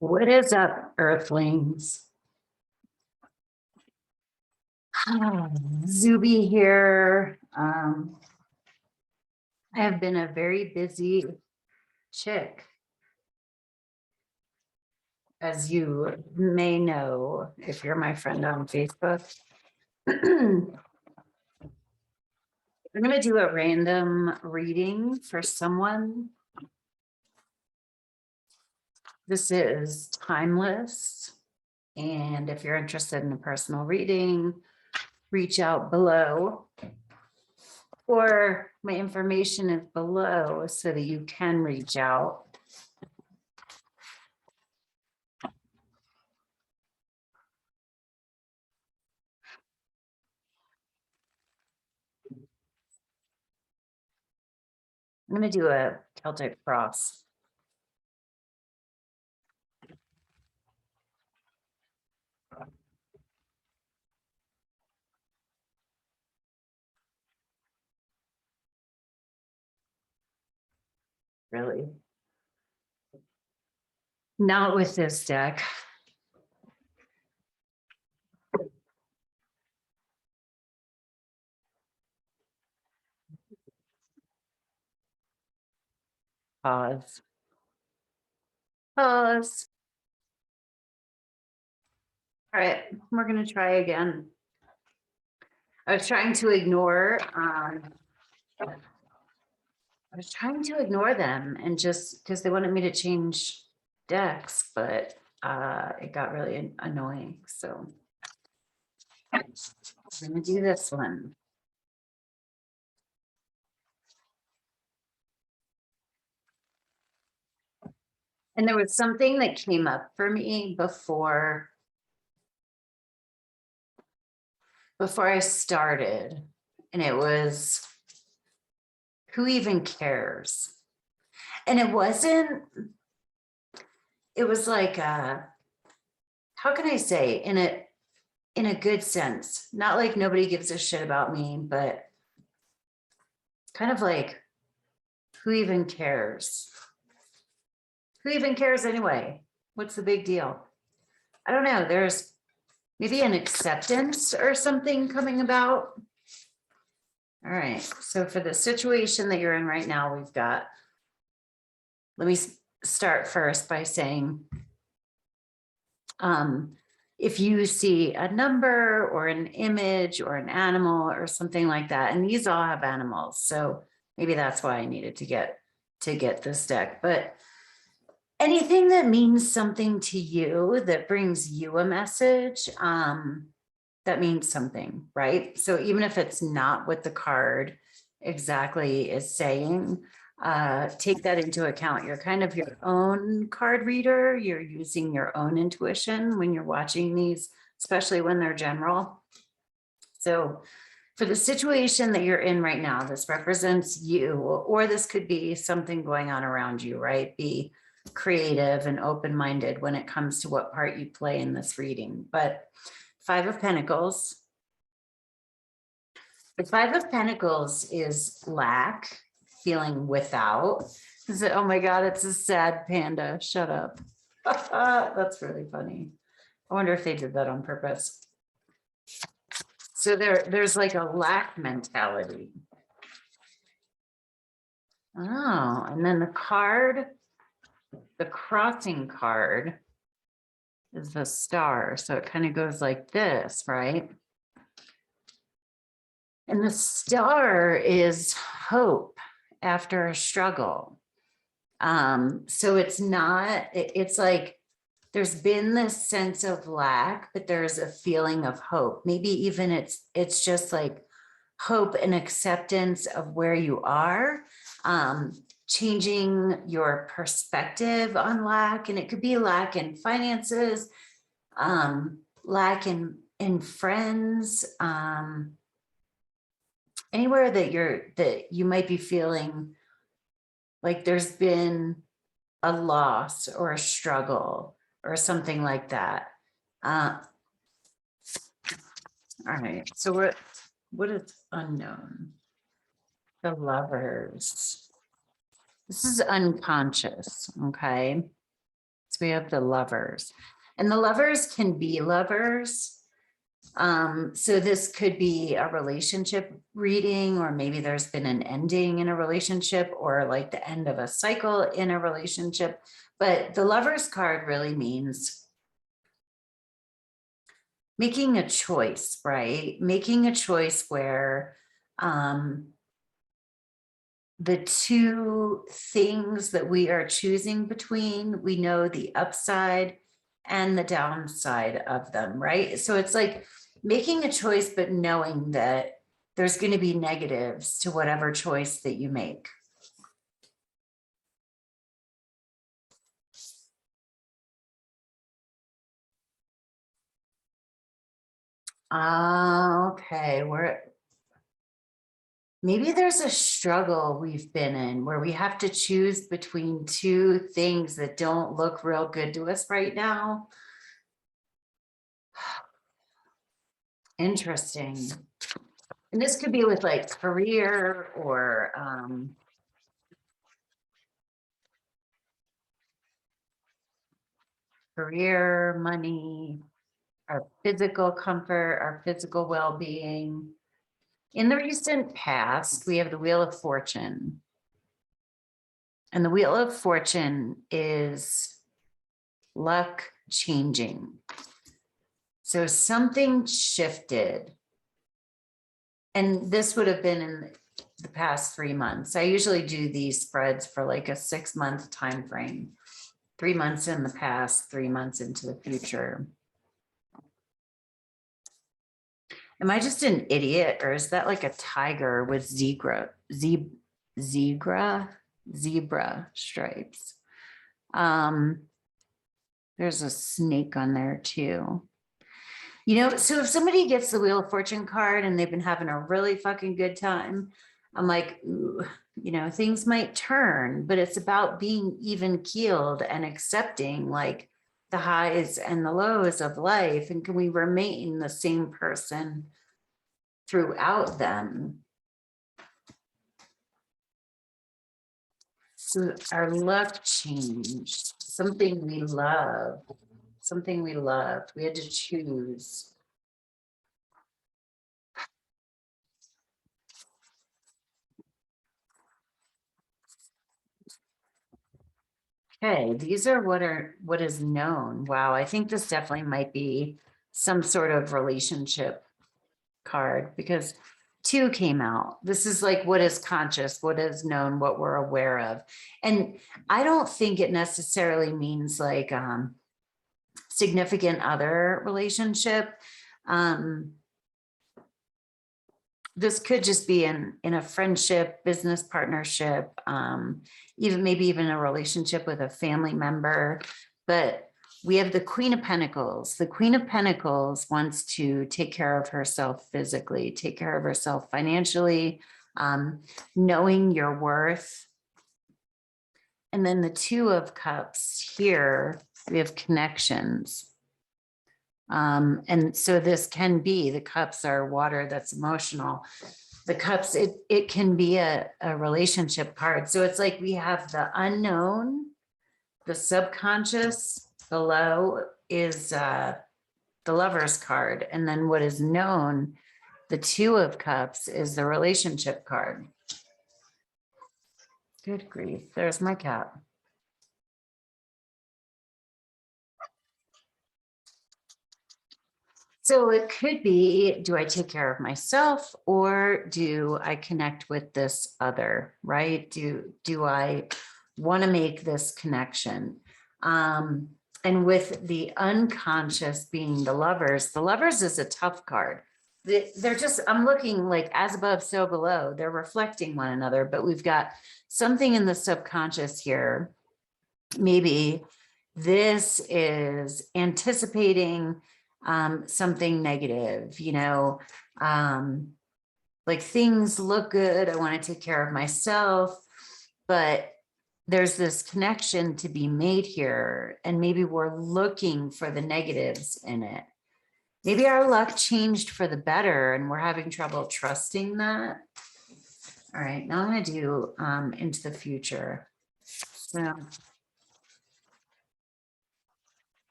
What is up, Earthlings? Zube here. I have been a very busy chick, as you may know if you're my friend on Facebook. I'm going to do a random reading for someone. This is timeless. And if you're interested in a personal reading, reach out below. Or my information is below so that you can reach out. I'm going to do a Celtic cross. Really? Not with this deck. Pause. Pause. All right, we're going to try again. I was trying to ignore them and just because they wanted me to change decks, but it got really annoying. So I'm going to do this one. And there was something that came up for me before I started, and it was, who even cares? And it was like, how can I say, in a good sense, not like nobody gives a shit about me, but kind of like, who even cares? Who even cares anyway? What's the big deal? I don't know. There's maybe an acceptance or something coming about. All right. So for the situation that you're in right now, we've got, let me start first by saying, if you see a number or an image or an animal or something like that, and these all have animals, so maybe that's why I needed to get this deck, but anything that means something to you, that brings you a message, that means something, right? So even if it's not what the card exactly is saying, take that into account. You're kind of your own card reader. You're using your own intuition when you're watching these, especially when they're general. So for the situation that you're in right now, this represents you, or this could be something going on around you, right? Be creative and open-minded when it comes to what part you play in this reading. But Five of Pentacles. The Five of Pentacles is lack, feeling without. Is it, oh my God, it's a sad panda. Shut up. That's really funny. I wonder if they did that on purpose. So there's like a lack mentality. Oh, and then the card, the crossing card is the star. So it kind of goes like this, right? And the star is hope after a struggle. So it's not, it's like, there's been this sense of lack, but there's a feeling of hope. Maybe even it's just like hope and acceptance of where you are, changing your perspective on lack. And it could be lack in finances, lack in friends, anywhere that you might be feeling like there's been a loss or a struggle or something like that. All right, so what is unknown? The Lovers. This is unconscious, okay? It's So we have the Lovers, and the Lovers can be lovers. So this could be a relationship reading, or maybe there's been an ending in a relationship, or like the end of a cycle in a relationship. But the Lovers card really means making a choice, right? Making a choice where the two things that we are choosing between, we know the upside and the downside of them, right? So it's like making a choice, but knowing that there's going to be negatives to whatever choice that you make. Okay, maybe there's a struggle we've been in where we have to choose between two things that don't look real good to us right now. Interesting. And this could be with like career or career, money, our physical comfort, our physical well-being. In the recent past, we have the Wheel of Fortune. And the Wheel of Fortune is luck changing. So something shifted. And this would have been in the past 3 months. I usually do these spreads for like a 6-month time frame. 3 months in the past, 3 months into the future. Am I just an idiot, or is that like a tiger with zebra stripes? There's a snake on there too. You know, so if somebody gets the Wheel of Fortune card and they've been having a really fucking good time, I'm like, ooh, you know, things might turn, but it's about being even keeled and accepting like the highs and the lows of life. And can we remain the same person throughout them? So our luck changed, something we love, something we loved. We had to choose. Okay, these are what is known. Wow, I think this definitely might be some sort of relationship card, because 2 came out. This is like what is conscious, what is known, what we're aware of. And I don't think it necessarily means like significant other relationship. This could just be in a friendship, business partnership, even maybe even a relationship with a family member. But we have the Queen of Pentacles. The Queen of Pentacles wants to take care of herself physically, take care of herself financially, knowing your worth. And then the Two of Cups here, we have connections. And so this can be, the cups are water that's emotional. The cups, it can be a relationship card. So it's like we have the unknown, the subconscious, below is the Lover's card. And then what is known, the Two of Cups, is the relationship card. Good grief, there's my cat. So it could be, do I take care of myself, or do I connect with this other, right? Do I want to make this connection? And with the unconscious being the Lovers is a tough card. They're just, I'm looking like as above, so below. They're reflecting one another, but we've got something in the subconscious here. Maybe this is anticipating something negative, you know, like things look good. I want to take care of myself, but there's this connection to be made here. And maybe we're looking for the negatives in it. Maybe our luck changed for the better and we're having trouble trusting that. All right, now I'm going to do into the future. So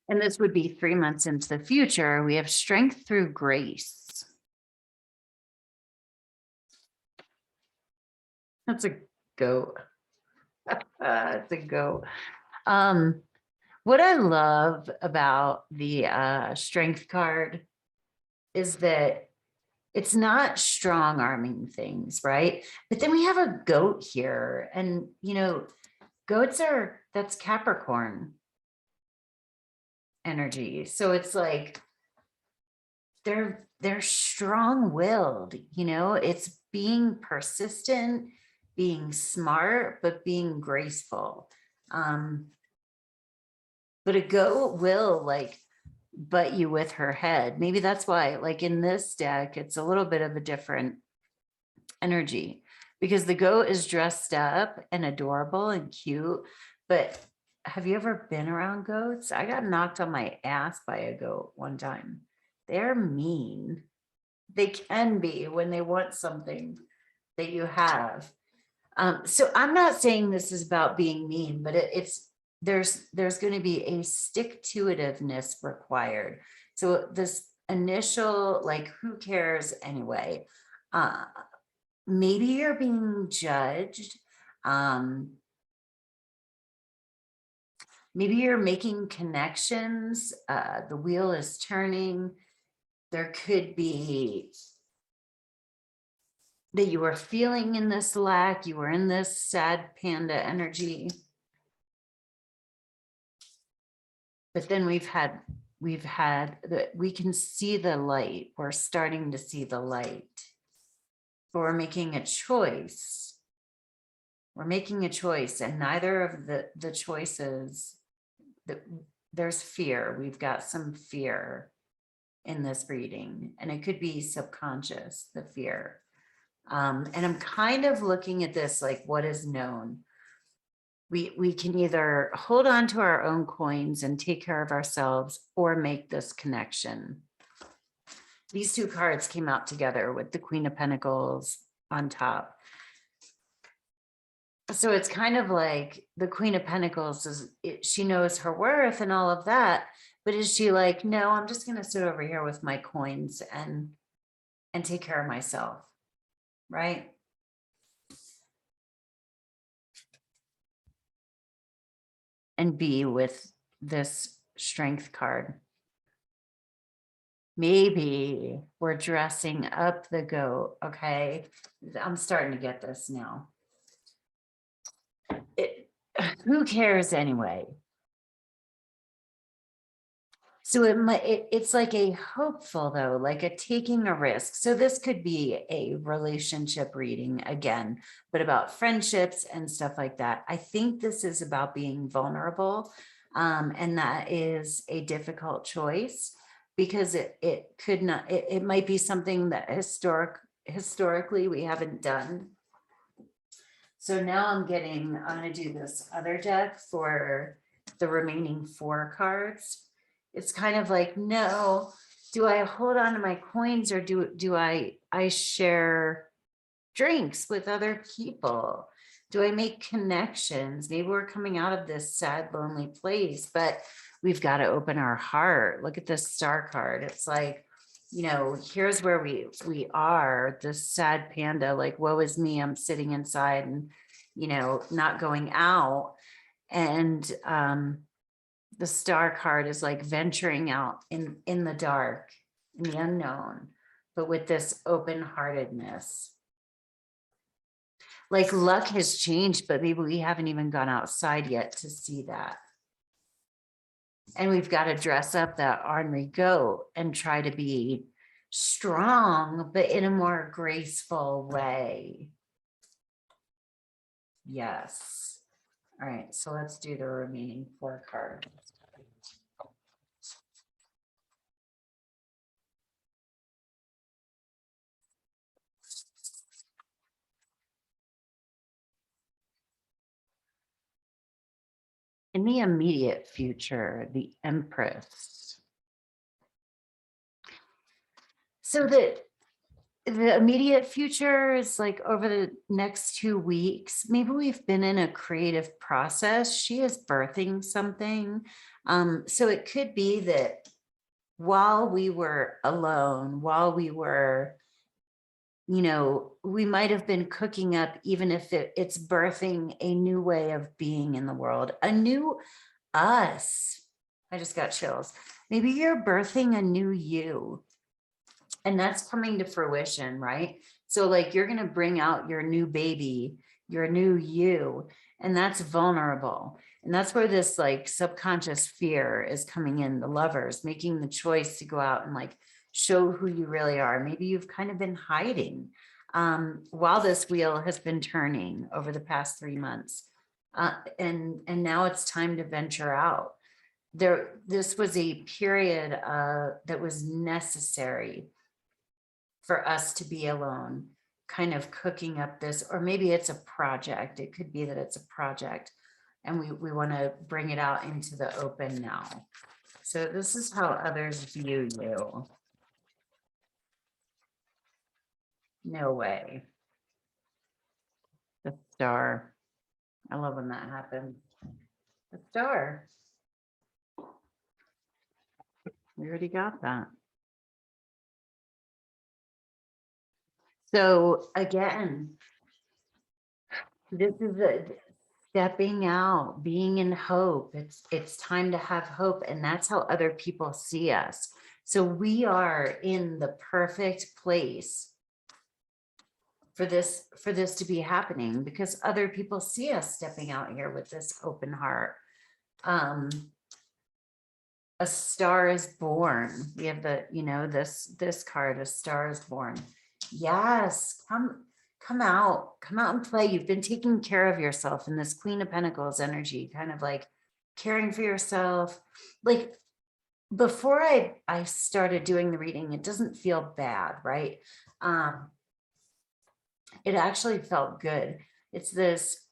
And this would be 3 months into the future. We have strength through grace. That's a goat. It's a goat. What I love about the strength card is that it's not strong arming things, right? But then we have a goat here, and goats that's Capricorn energy. So it's like they're strong-willed, it's being persistent, being smart, but being graceful. But a goat will like butt you with her head. Maybe that's why, like in this deck, it's a little bit of a different energy because the goat is dressed up and adorable and cute. But have you ever been around goats? I got knocked on my ass by a goat one time. They're mean. They can be when they want something that you have. So I'm not saying this is about being mean, but there's going to be a stick-to-itiveness required. So this initial, like, who cares anyway? Maybe you're being judged. Maybe you're making connections. The wheel is turning. There could be that you were feeling in this lack. You were in this sad panda energy. But then we can see the light. We're starting to see the light. But we're making a choice. We're making a choice, and neither of the choices, there's fear. We've got some fear in this reading, and it could be subconscious, the fear. And I'm kind of looking at this like what is known. We can either hold on to our own coins and take care of ourselves or make this connection. These two cards came out together with the Queen of Pentacles on top. So it's kind of like the Queen of Pentacles she knows her worth and all of that, but is she like, no, I'm just going to sit over here with my coins and take care of myself, right? And be with this strength card. Maybe we're dressing up the goat. Okay, I'm starting to get this now. Who cares anyway? So it's like a hopeful though, like a taking a risk. So this could be a relationship reading again, but about friendships and stuff like that. I think this is about being vulnerable. And that is a difficult choice because it could not, it might be something that historically we haven't done. So now I'm going to do this other deck for the remaining 4 cards. It's kind of like, no, do I hold on to my coins or do I share drinks with other people? Do I make connections? Maybe we're coming out of this sad, lonely place, but we've got to open our heart. Look at this star card. It's like, here's where we are, this sad panda, like, woe is me, I'm sitting inside and, not going out. And the star card is like venturing out in the dark, in the unknown, but with this open-heartedness. Like luck has changed, but maybe we haven't even gone outside yet to see that. And we've got to dress up that ornery goat and try to be strong, but in a more graceful way. Yes. All right, so let's do the remaining 4 cards. In the immediate future, the Empress. So that the immediate future is like over the next 2 weeks. Maybe we've been in a creative process. She is birthing something. So it could be that while we were alone, while we were, we might have been cooking up, even if it's birthing a new way of being in the world, a new us. I just got chills. Maybe you're birthing a new you. And that's coming to fruition, right? So like you're going to bring out your new baby, your new you, and that's vulnerable. And that's where this like subconscious fear is coming in, the lovers making the choice to go out and like show who you really are. Maybe you've kind of been hiding while this wheel has been turning over the past 3 months. And now it's time to venture out. This was a period that was necessary for us to be alone, kind of cooking up this, or maybe it's a project. It could be that it's a project and we want to bring it out into the open now. So this is how others view you. No way. The star. I love when that happens. The star. We already got that. So again, this is stepping out, being in hope. It's time to have hope, and that's how other people see us. So we are in the perfect place for this to be happening, because other people see us stepping out here with this open heart. A star is born. We have the, this card, a star is born. Yes, come out and play. You've been taking care of yourself in this Queen of Pentacles energy, kind of like caring for yourself. Like before I started doing the reading, it doesn't feel bad, right? It actually felt good. It's this,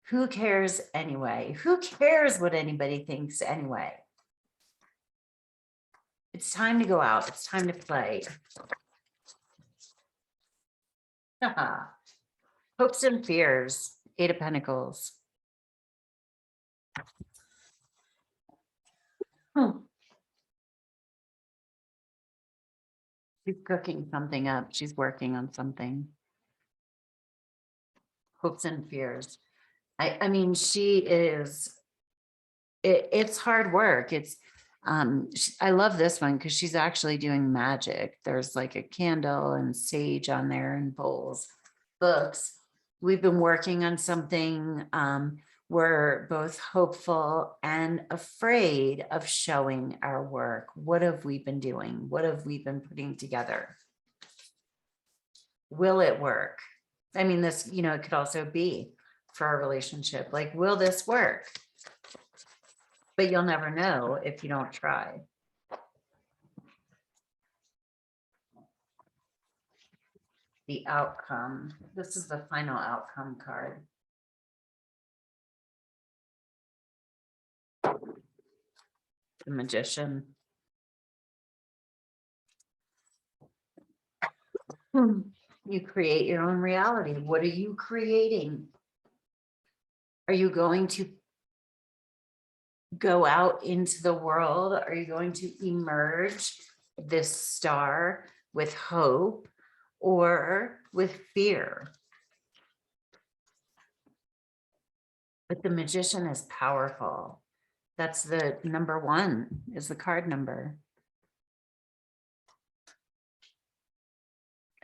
who cares anyway? Who cares what anybody thinks anyway? It's time to go out. It's time to play. Hopes and fears. 8 of Pentacles. She's cooking something up. She's working on something. Hopes and fears. I mean, she is, it's hard work. It's, I love this one because she's actually doing magic. There's like a candle and sage on there and bowls, books. We've been working on something. We're both hopeful and afraid of showing our work. What have we been doing? What have we been putting together? Will it work? I mean, this, it could also be for our relationship. Like, will this work? But you'll never know if you don't try. The outcome. This is the final outcome card. The Magician. You create your own reality. What are you creating? Are you going to go out into the world? Are you going to emerge this star with hope or with fear? But the Magician is powerful. That's the number 1, is the card number.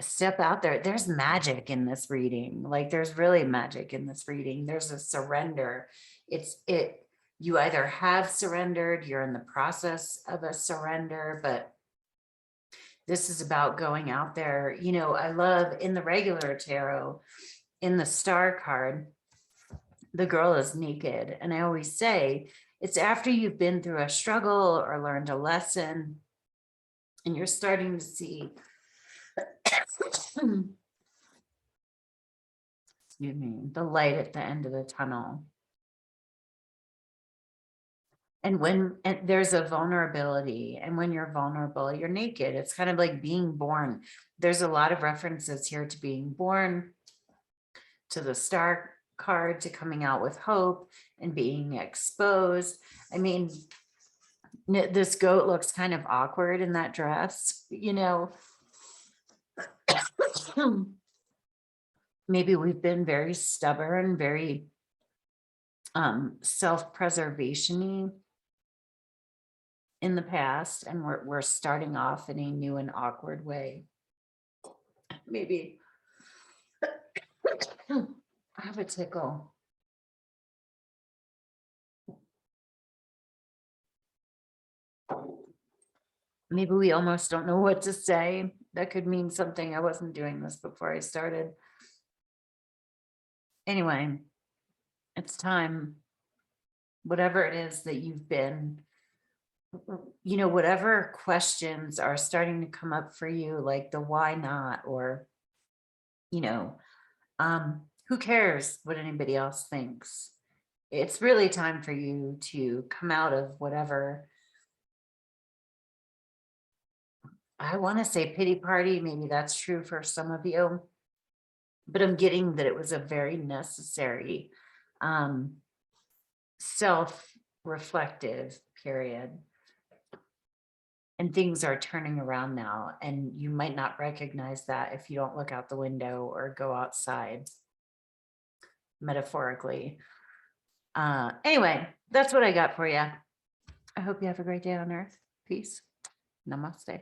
Step out there. There's magic in this reading. Like there's really magic in this reading. There's a surrender. You either have surrendered, you're in the process of a surrender, but this is about going out there. I love in the regular tarot, in the star card, the girl is naked. And I always say, it's after you've been through a struggle or learned a lesson and you're starting to see, excuse me, the light at the end of the tunnel. And and there's a vulnerability, and when you're vulnerable, you're naked. It's kind of like being born. There's a lot of references here to being born, to the star card, to coming out with hope and being exposed. I mean, this goat looks kind of awkward in that dress, you know. Maybe we've been very stubborn, very self-preservation-y in the past, and we're starting off in a new and awkward way. Maybe I have a tickle. Maybe we almost don't know what to say. That could mean something. I wasn't doing this before I started. Anyway, it's time. Whatever it is that you've been, you know, whatever questions are starting to come up for you, like the why not, or, you know, who cares what anybody else thinks? It's really time for you to come out of whatever, I want to say pity party. Maybe that's true for some of you, but I'm getting that it was a very necessary self-reflective period. And things are turning around now, and you might not recognize that if you don't look out the window or go outside, metaphorically. Anyway, that's what I got for you. I hope you have a great day on Earth. Peace. Namaste.